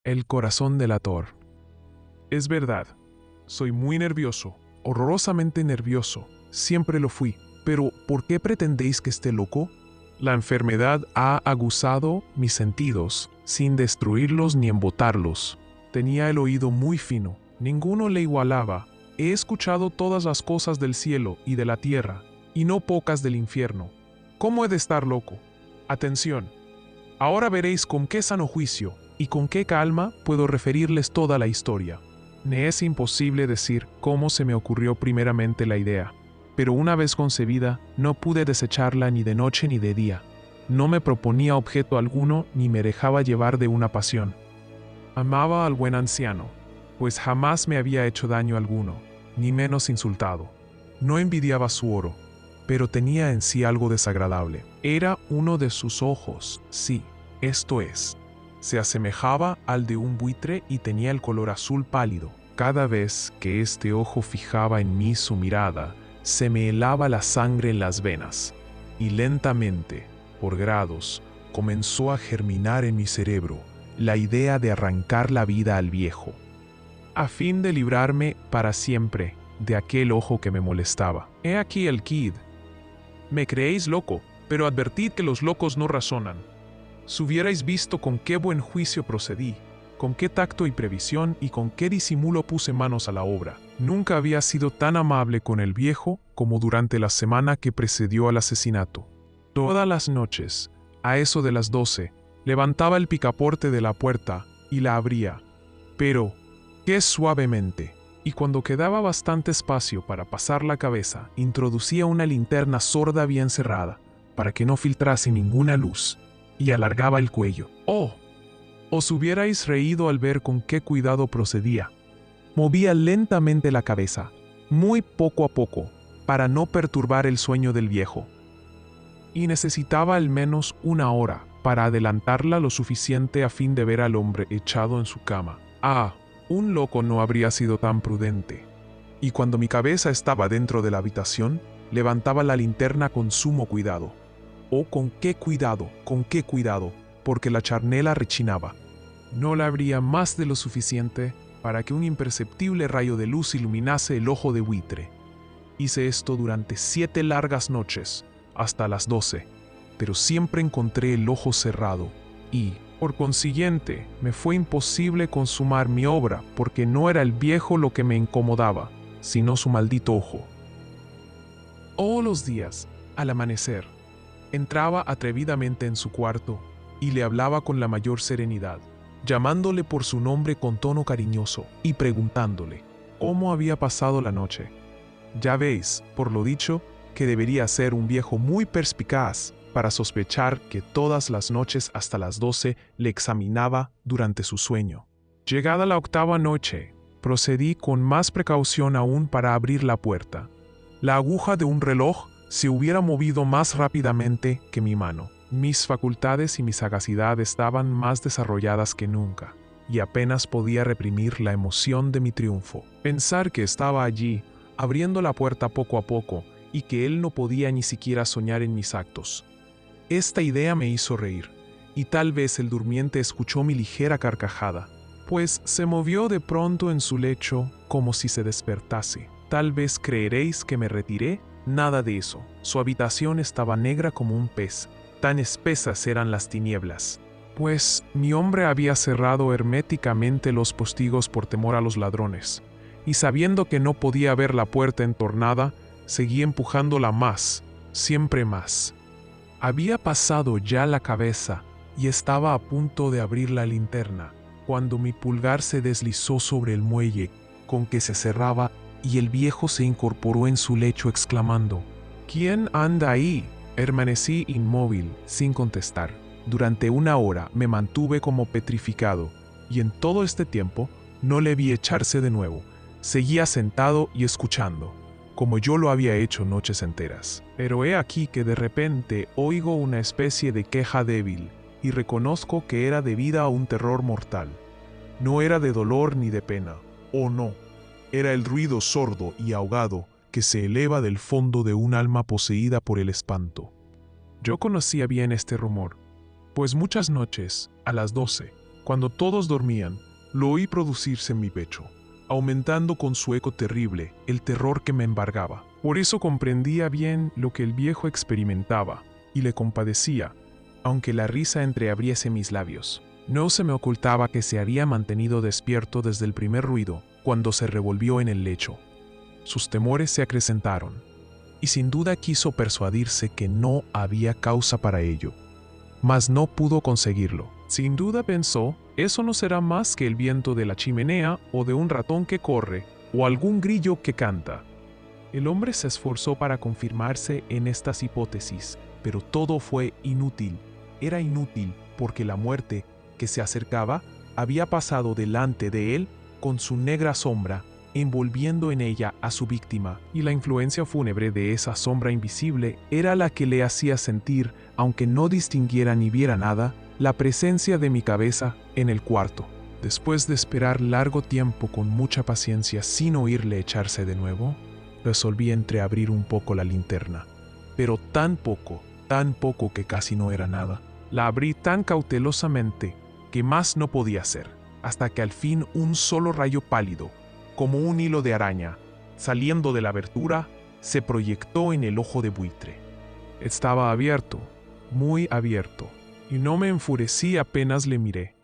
El corazón delator. Es verdad, soy muy nervioso, horrorosamente nervioso, siempre lo fui, pero ¿por qué pretendéis que esté loco? La enfermedad ha aguzado mis sentidos, sin destruirlos ni embotarlos. Tenía el oído muy fino, ninguno le igualaba. He escuchado todas las cosas del cielo y de la tierra, y no pocas del infierno. ¿Cómo he de estar loco? Atención, ahora veréis con qué sano juicio y con qué calma puedo referirles toda la historia. Me es imposible decir cómo se me ocurrió primeramente la idea, pero una vez concebida no pude desecharla ni de noche ni de día. No me proponía objeto alguno ni me dejaba llevar de una pasión. Amaba al buen anciano, pues jamás me había hecho daño alguno, ni menos insultado. No envidiaba su oro, pero tenía en sí algo desagradable. Era uno de sus ojos, sí, esto es. Se asemejaba al de un buitre y tenía el color azul pálido. Cada vez que este ojo fijaba en mí su mirada, se me helaba la sangre en las venas, y lentamente, por grados, comenzó a germinar en mi cerebro la idea de arrancar la vida al viejo, a fin de librarme para siempre de aquel ojo que me molestaba. He aquí el quid. Me creéis loco, pero advertid que los locos no razonan. Si hubierais visto con qué buen juicio procedí, con qué tacto y previsión y con qué disimulo puse manos a la obra. Nunca había sido tan amable con el viejo como durante la semana que precedió al asesinato. Todas las noches, a eso de las 12, levantaba el picaporte de la puerta y la abría, pero qué suavemente, y cuando quedaba bastante espacio para pasar la cabeza, introducía una linterna sorda bien cerrada, para que no filtrase ninguna luz, y alargaba el cuello. ¡Oh! Os hubierais reído al ver con qué cuidado procedía. Movía lentamente la cabeza, muy poco a poco, para no perturbar el sueño del viejo. Y necesitaba al menos una hora para adelantarla lo suficiente a fin de ver al hombre echado en su cama. Ah, un loco no habría sido tan prudente. Y cuando mi cabeza estaba dentro de la habitación, levantaba la linterna con sumo cuidado. Oh, con qué cuidado, porque la charnela rechinaba. No la abría más de lo suficiente para que un imperceptible rayo de luz iluminase el ojo de buitre. Hice esto durante 7 largas noches, hasta las 12, pero siempre encontré el ojo cerrado y, por consiguiente, me fue imposible consumar mi obra porque no era el viejo lo que me incomodaba, sino su maldito ojo. Todos los días, al amanecer, entraba atrevidamente en su cuarto y le hablaba con la mayor serenidad, llamándole por su nombre con tono cariñoso y preguntándole cómo había pasado la noche. Ya veis, por lo dicho, que debería ser un viejo muy perspicaz para sospechar que todas las noches hasta las 12 le examinaba durante su sueño. Llegada la 8ª noche, procedí con más precaución aún para abrir la puerta. La aguja de un reloj se hubiera movido más rápidamente que mi mano. Mis facultades y mi sagacidad estaban más desarrolladas que nunca, y apenas podía reprimir la emoción de mi triunfo. Pensar que estaba allí, abriendo la puerta poco a poco, y que él no podía ni siquiera soñar en mis actos. Esta idea me hizo reír, y tal vez el durmiente escuchó mi ligera carcajada, pues se movió de pronto en su lecho como si se despertase. Tal vez creeréis que me retiré. Nada de eso. Su habitación estaba negra como un pez, tan espesas eran las tinieblas, pues mi hombre había cerrado herméticamente los postigos por temor a los ladrones, y sabiendo que no podía ver la puerta entornada, seguí empujándola más, siempre más. Había pasado ya la cabeza y estaba a punto de abrir la linterna, cuando mi pulgar se deslizó sobre el muelle con que se cerraba y el viejo se incorporó en su lecho exclamando: «¿Quién anda ahí?». Permanecí inmóvil, sin contestar. Durante 1 hora me mantuve como petrificado, y en todo este tiempo no le vi echarse de nuevo. Seguía sentado y escuchando, como yo lo había hecho noches enteras. Pero he aquí que de repente oigo una especie de queja débil, y reconozco que era debida a un terror mortal. No era de dolor ni de pena, oh no. Era el ruido sordo y ahogado que se eleva del fondo de un alma poseída por el espanto. Yo conocía bien este rumor, pues muchas noches, a las 12, Cuando todos dormían, lo oí producirse en mi pecho, aumentando con su eco terrible el terror que me embargaba. Por eso comprendía bien lo que el viejo experimentaba y le compadecía, aunque la risa entreabriese mis labios. No se me ocultaba que se había mantenido despierto desde el primer ruido cuando se revolvió en el lecho. Sus temores se acrecentaron, y sin duda quiso persuadirse que no había causa para ello, mas no pudo conseguirlo. Sin duda pensó, eso no será más que el viento de la chimenea o de un ratón que corre o algún grillo que canta. El hombre se esforzó para confirmarse en estas hipótesis, pero todo fue inútil. Era inútil porque la muerte que se acercaba había pasado delante de él con su negra sombra, envolviendo en ella a su víctima, y la influencia fúnebre de esa sombra invisible era la que le hacía sentir, aunque no distinguiera ni viera nada, la presencia de mi cabeza en el cuarto. Después de esperar largo tiempo con mucha paciencia sin oírle echarse de nuevo, resolví entreabrir un poco la linterna, pero tan poco que casi no era nada. La abrí tan cautelosamente que más no podía hacer, hasta que al fin un solo rayo pálido, como un hilo de araña, saliendo de la abertura, se proyectó en el ojo de buitre. Estaba abierto, muy abierto, y no me enfurecí apenas le miré.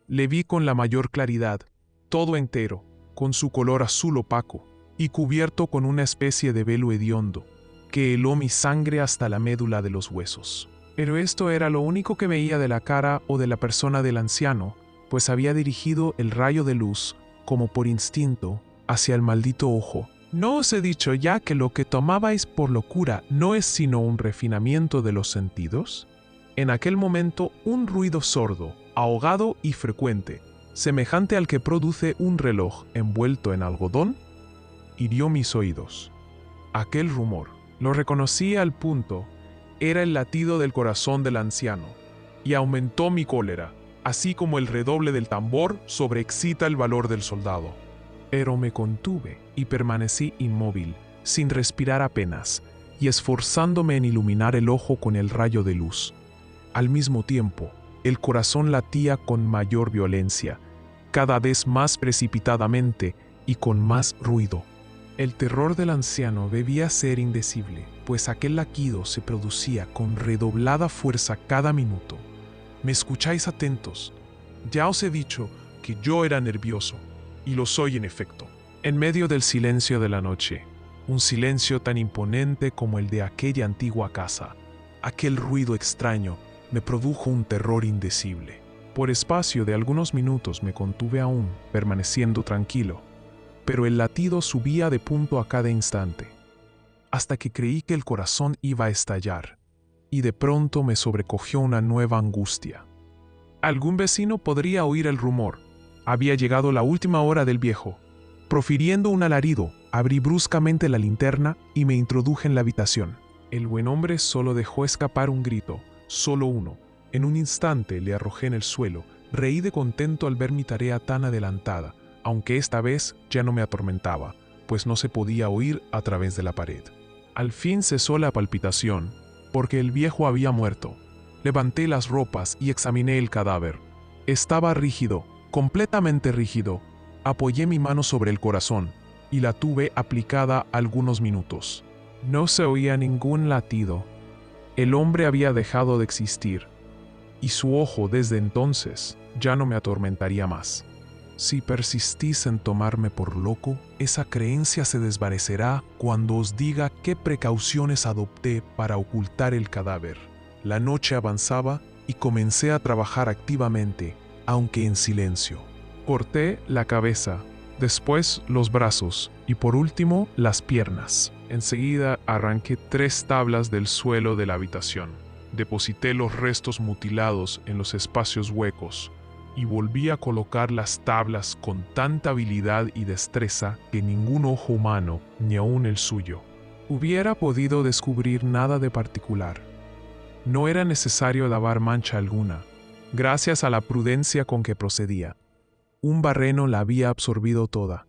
Le vi con la mayor claridad, todo entero, con su color azul opaco, y cubierto con una especie de velo hediondo, que heló mi sangre hasta la médula de los huesos. Pero esto era lo único que veía de la cara o de la persona del anciano, pues había dirigido el rayo de luz, como por instinto, hacia el maldito ojo. ¿No os he dicho ya que lo que tomabais por locura no es sino un refinamiento de los sentidos? En aquel momento un ruido sordo, ahogado y frecuente, semejante al que produce un reloj envuelto en algodón, hirió mis oídos. Aquel rumor, lo reconocí al punto, era el latido del corazón del anciano, y aumentó mi cólera, así como el redoble del tambor sobreexcita el valor del soldado. Pero me contuve y permanecí inmóvil, sin respirar apenas, y esforzándome en iluminar el ojo con el rayo de luz. Al mismo tiempo, el corazón latía con mayor violencia, cada vez más precipitadamente y con más ruido. El terror del anciano debía ser indecible, pues aquel latido se producía con redoblada fuerza cada minuto. ¿Me escucháis atentos? Ya os he dicho que yo era nervioso, y lo soy en efecto. En medio del silencio de la noche, un silencio tan imponente como el de aquella antigua casa, aquel ruido extraño me produjo un terror indecible. Por espacio de algunos minutos me contuve aún, permaneciendo tranquilo, pero el latido subía de punto a cada instante, hasta que creí que el corazón iba a estallar, y de pronto me sobrecogió una nueva angustia. Algún vecino podría oír el rumor. Había llegado la última hora del viejo. Profiriendo un alarido, abrí bruscamente la linterna y me introduje en la habitación. El buen hombre solo dejó escapar un grito, solo uno. En un instante le arrojé en el suelo. Reí de contento al ver mi tarea tan adelantada, aunque esta vez ya no me atormentaba, pues no se podía oír a través de la pared. Al fin cesó la palpitación, porque el viejo había muerto. Levanté las ropas y examiné el cadáver. Estaba rígido, completamente rígido. Apoyé mi mano sobre el corazón y la tuve aplicada algunos minutos. No se oía ningún latido. El hombre había dejado de existir, y su ojo desde entonces ya no me atormentaría más. Si persistís en tomarme por loco, esa creencia se desvanecerá cuando os diga qué precauciones adopté para ocultar el cadáver. La noche avanzaba y comencé a trabajar activamente, aunque en silencio. Corté la cabeza, después los brazos y por último las piernas. Enseguida arranqué 3 tablas del suelo de la habitación. Deposité los restos mutilados en los espacios huecos y volví a colocar las tablas con tanta habilidad y destreza que ningún ojo humano, ni aun el suyo, hubiera podido descubrir nada de particular. No era necesario lavar mancha alguna, gracias a la prudencia con que procedía. Un barreno la había absorbido toda.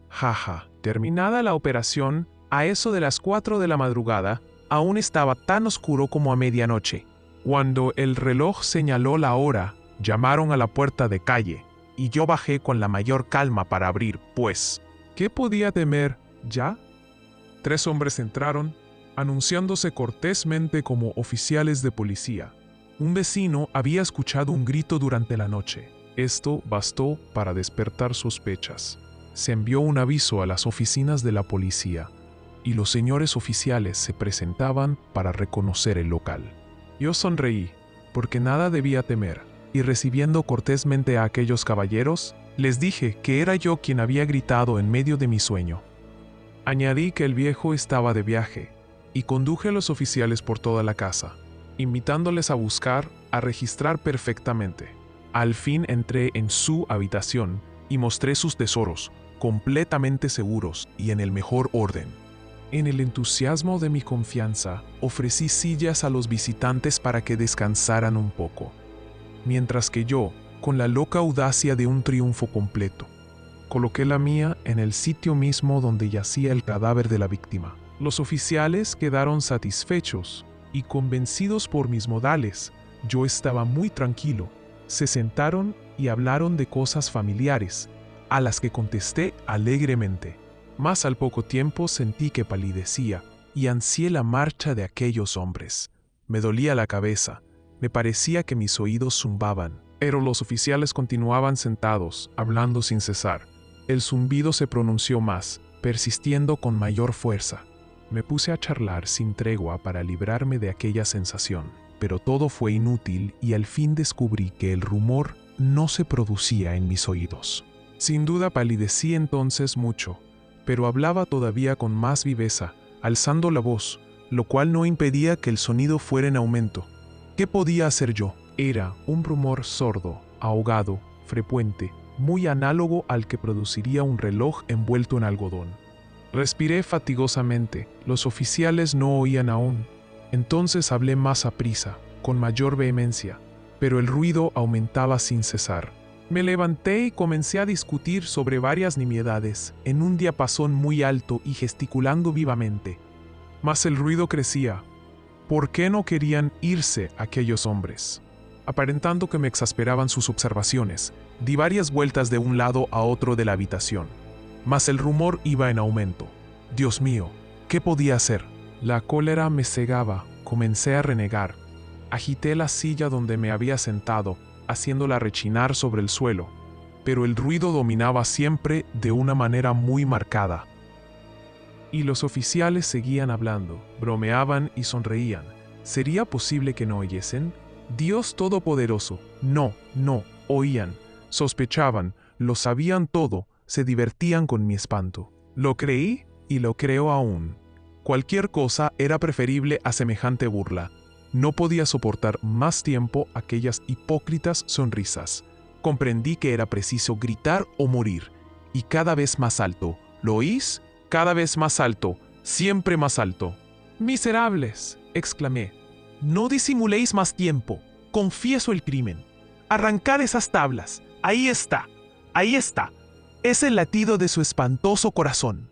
Jaja, terminada la operación, a eso de las 4 de la madrugada, aún estaba tan oscuro como a medianoche. Cuando el reloj señaló la hora, Llamaron a la puerta de calle, y yo bajé con la mayor calma para abrir, pues, ¿qué podía temer ya? 3 hombres entraron, anunciándose cortésmente como oficiales de policía. Un vecino había escuchado un grito durante la noche. Esto bastó para despertar sospechas. Se envió un aviso a las oficinas de la policía, y los señores oficiales se presentaban para reconocer el local. Yo sonreí, porque nada debía temer, y recibiendo cortésmente a aquellos caballeros, les dije que era yo quien había gritado en medio de mi sueño. Añadí que el viejo estaba de viaje, y conduje a los oficiales por toda la casa, invitándoles a buscar, a registrar perfectamente. Al fin entré en su habitación y mostré sus tesoros, completamente seguros y en el mejor orden. En el entusiasmo de mi confianza, ofrecí sillas a los visitantes para que descansaran un poco, mientras que yo, con la loca audacia de un triunfo completo, coloqué la mía en el sitio mismo donde yacía el cadáver de la víctima. Los oficiales quedaron satisfechos y convencidos por mis modales. Yo estaba muy tranquilo. Se sentaron y hablaron de cosas familiares, a las que contesté alegremente. Mas al poco tiempo sentí que palidecía y ansié la marcha de aquellos hombres. Me dolía la cabeza, me parecía que mis oídos zumbaban, pero los oficiales continuaban sentados, hablando sin cesar. El zumbido se pronunció más, persistiendo con mayor fuerza. Me puse a charlar sin tregua para librarme de aquella sensación, pero todo fue inútil y al fin descubrí que el rumor no se producía en mis oídos. Sin duda palidecí entonces mucho, pero hablaba todavía con más viveza, alzando la voz, lo cual no impedía que el sonido fuera en aumento. ¿Qué podía hacer yo? Era un rumor sordo, ahogado, frecuente, muy análogo al que produciría un reloj envuelto en algodón. Respiré fatigosamente, los oficiales no oían aún. Entonces hablé más aprisa, con mayor vehemencia, pero el ruido aumentaba sin cesar. Me levanté y comencé a discutir sobre varias nimiedades, en un diapasón muy alto y gesticulando vivamente. Mas el ruido crecía. ¿Por qué no querían irse aquellos hombres? Aparentando que me exasperaban sus observaciones, di varias vueltas de un lado a otro de la habitación. Mas el rumor iba en aumento. Dios mío, ¿qué podía hacer? La cólera me cegaba, comencé a renegar. Agité la silla donde me había sentado, haciéndola rechinar sobre el suelo, pero el ruido dominaba siempre de una manera muy marcada. Y los oficiales seguían hablando, bromeaban y sonreían. ¿Sería posible que no oyesen? Dios Todopoderoso. No, oían, sospechaban, lo sabían todo, se divertían con mi espanto. Lo creí y lo creo aún. Cualquier cosa era preferible a semejante burla. No podía soportar más tiempo aquellas hipócritas sonrisas. Comprendí que era preciso gritar o morir, y cada vez más alto. ¿Lo oís? Cada vez más alto, siempre más alto. «Miserables», exclamé, «no disimuléis más tiempo. Confieso el crimen. Arrancad esas tablas. Ahí está. Es el latido de su espantoso corazón».